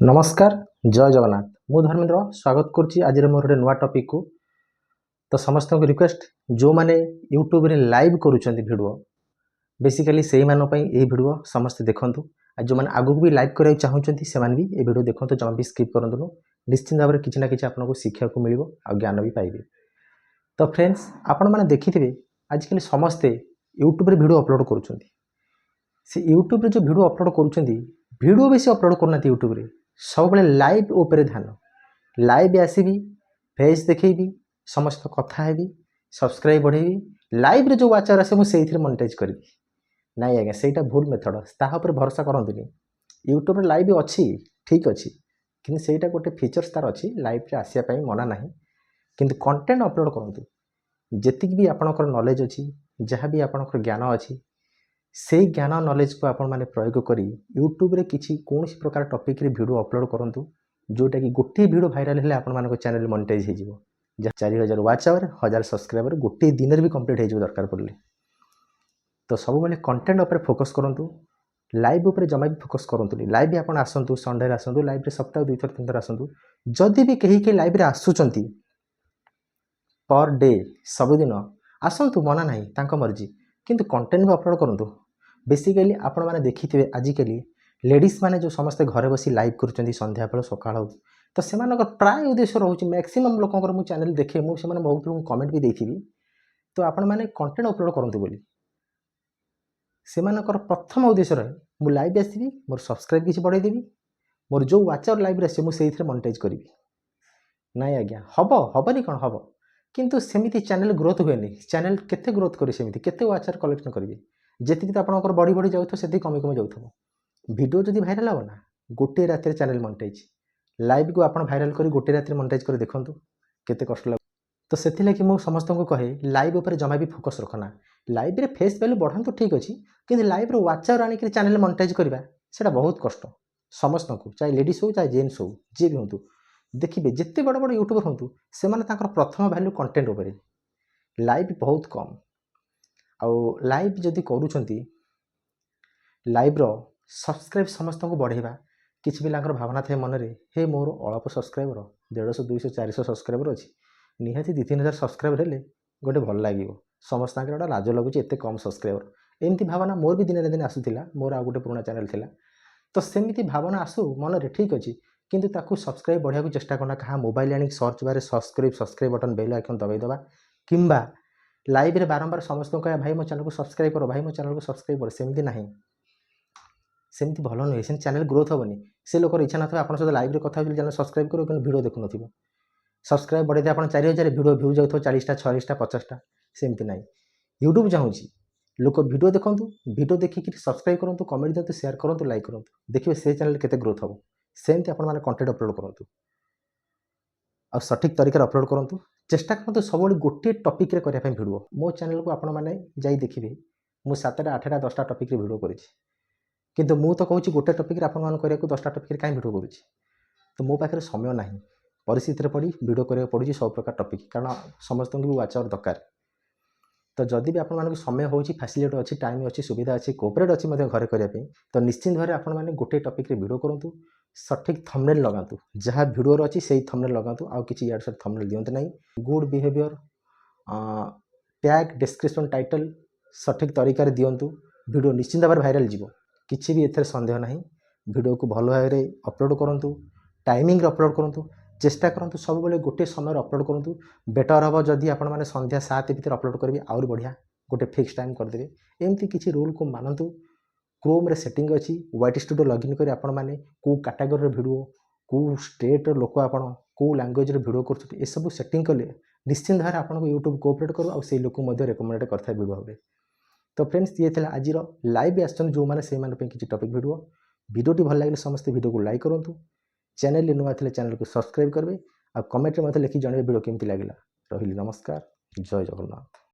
नमस्कार जय जगन्नाथ मु धर्मेंद्र स्वागत करुच्ची आज मोर गोटे नुआ टॉपिक को। तो समस्त को रिक्वेस्ट जो माने यूट्यूब रे लाइव करूछंती वीडियो बेसिकली से मानों ये वीडियो समस्त देखंतु आ जो माने आगु भी लाइव करै चाहउछंती से माने भी ये वीडियो देखंतु जमा भी स्किप करंतु निश्चित भाव में किछि ना किछि आपनको शिक्षा को मिलिबो आ ज्ञान भी पाइबे। तो फ्रेंड्स आपण माने देखिथिबे आजकल समस्ते यूट्यूब रे वीडियो अपलोड करूछंती से यूट्यूब रे जो वीडियो अपलोड करूछंती वीडियो बेसी अपलोड करना यूट्यूब रे सब लाइव ऊपर ध्यान लाइव आसबि फेस देखी समस्त कथा हेबी सब्सक्राइब बढ़ेबी लाइव रे जो वाचर आसे मुझे मोनेटाइज करी नाई आज्ञा सेटा भूल मेथड तापर भरोसा करंतुनी यूट्यूब रे लाइव अच्छी ठीक अच्छी कि सेटा गोटे फीचर्स तार अच्छी लाइव रे आसिया पई मना नहीं किंतु कंटेंट अपलोड करंतु जेतिक भी आपनकर नॉलेज अच्छी जहाँ भी आपनकर ज्ञान अच्छी से ज्ञान नॉलेज को आपण माने प्रयोग करी यूट्यूब रे किछि कोनसी प्रकार टॉपिक रे वीडियो अपलोड करंतु जोटा कि गोटे वीडियो वायरल हेले आपण मानको चैनल मोनेटाइज हे जिवो 4000 वाच आवर 1000 सब्सक्राइबर गोटे दिन रे भी कंप्लीट हे जिवो दरकार पड़ले। तो सब बेले कंटेंट ऊपर फोकस करंतु लाइव ऊपर जमा भी फोकस करंतु लाइव भी आपण आसंतु संडे रे आसंतु लाइव रे सप्ताह 2 थर 3 थर आसंतु जदी भी केही के लाइव रे आसुचंती पर डे सब दिन आसंतु मना नहीं तांको मर्जी किंतु कंटेंट भी अपलोड करंतु। बेसिकली आपण माने देखिथिबे आजिकली लेडीज माने जो समस्त घरे बसी लाइव करूचंती संध्या बेला सकाळ हो तो सेमानक प्राय उद्देश्य रहउची मैक्सिमम लोकंकर मु चैनल देखे मु सेमाने बहुत लोग कमेंट भी देथिबी तो आपण माने कंटेंट अपलोड करंतु बोली सेमानकर प्रथम उद्देश्य रहे मु लाइव आसीबी मोर सब्सक्राइब किछि बढ़ाई देबी मोर जो वाचर लाइव रे से मु सेइथरे मोनेटाइज करबी नाइ आज्ञा हबो हबनी कोन हबो किंतु सेमिति चैनल ग्रोथ हुएनी चैनल केते ग्रोथ करी सेमिति केते वाचर कलेक्शन करिवे जेतिक तो आपनकर बड़ी बड़ी जाउथो सेति कमी कमी जाउथो वीडियो जदी वायरल हो ना गोटे रात रे चैनल मोनेटाइज लाइव को आपन वायरल करी गोटे रात रे मोनेटाइज कर देखंतु केते कष्ट लाग तो सेति लागि मु समस्त को कहे लाइव ऊपर जमा भी फोकस रखना लाइव रे फेस वैल्यू बढ़ांतु ठीक अछि किंतु लाइव रे वाचर आनी कि चैनल मोनेटाइज करबा सेटा बहुत कष्ट समस्त को चाहे लेडीज हो चाहे जेंट्स हो जे भी होंतु देखिए जिते बड़ बड़ यूट्यूबर हूँ से प्रथम वैल्यू कंटेंट उपर लाइव बहुत कम आउ लाइव जदि करूछंती लाइव रो सब्सक्राइब समस्त को बढ़ेबा किछि पिलांकर भावना थे मन रे हे मोर अल्प सब्सक्राइबर 150 200 400 सब्सक्राइबर अछि निहाती 2-3000 सब्सक्राइबर हेले गोटे भल लागिवो समस्त गोटे लाज लगुच एते कम सब्सक्राइबर एमती भावना मोर भी दिन दिन आसुला मोर आ गोटे पुराना चैनल थिला तो सेमिति भावना आसु मन रे ठीक अछि किंतु ताकू सब्सक्राइब बढ़िया को चेष्टा करना कहा मोबाइल आनी सर्च बारे सब्सक्राइब बटन बेल आइकन दबाई दबा किंबा लाइव रे बारंबार समस्त को भाई मो चैनल को सब्सक्राइब करो भाई मो चैनल को सब्सक्राइब करो सेमती नहीं सेमती भल नुहे से चैनल ग्रोथ हेनी से लोकर इच्छा ना आप लाइव रे कथा चैनल सब्सक्राइब करो कि वीडियो देखु नथिबो सब्सक्राइब बढ़े आप 4000 वीडियो व्यू जाउथो 40टा 40टा 50टा सेमती नहीं यूट्यूब चाहूँगी लोक वीडियो देखंतु वीडियो देखिक सब्सक्राइब करंतु कमेंट दिंतु शेयर करंतु लाइक करंतु देखिए से चैनल केते ग्रोथ हम सेमती आपण माने कंटेंट अपलोड करंतु आ सठिक तरीके अपलोड करंतु चेष्टा करंतु सब गोटे टॉपिक रे करिया वीडियो मो चैनल को आपण माने जाई देखिबे मु 7टा 8टा 10टा टॉपिक रे वीडियो करिछि किंतु मु तो कहूछि गोटे टॉपिक रे आपण मान करिया को 10टा टॉपिक रे काई वीडियो करिछि तो मो पाखरे समय नाही परिस्थिति रे पड़ी वीडियो करिया पड़ुछि सब प्रकार टॉपिक कारण समस्त को वाचर दरकार तो जदि भी आपण समय होछि फैसिलिटी अच्छी टाइम अच्छी सुविधा अच्छी कोऑपरेट अच्छी घर करने तो निश्चित भाव आपण मैंने गोटे टॉपिक रे वीडियो करंतु सठिक थंबनेल लगातु जहाँ वीडियो अच्छी से थंबनेल लगातु आउ किछि यार से थंबनेल दियंतु नहीं good behaviour tag description title सठिक तरीका रे दियंतु वीडियो निश्चित भाव वायरल जीवो किछि भी एथरे संदेह नहीं वीडियो को भल भाव में अपलोड करंतु टाइमिंग रे अपलोड करंतु चेष्टा करंतु सब बेले गोटे समय अपलोड करंतु बेटर हम जदि आपण माने संध्या 7 भितर अपलोड करेंगे आउर बढ़िया गोटे फिक्स टाइम करदेवे एमती किसी रूल को मानतु क्रोम रे सेटिंग अच्छी व्हाइट स्टूडियो लॉगिन करी आपण माने को कैटेगरी रे वीडियो को स्टेट रो लोक आपण को लैंग्वेज रे वीडियो करछथि ए सब सेटिंग कले निश्चित भाव आपण को यूट्यूब कोऑपरेट करू आ से लोक मध्ये रेकमेंड करथा वीडियो भाबे। तो फ्रेंड्स ये थिला आजिरो लाइव आछन जो माने से माने पे किछि टॉपिक वीडियोटी भल लागले समस्त वीडियो को लाइक करंतु चैनल नुआ थे चैनल को सब्सक्राइब करेंगे और कमेंट में लिखि जन वीडियो केमती लगे रही नमस्कार जय जगन्नाथ।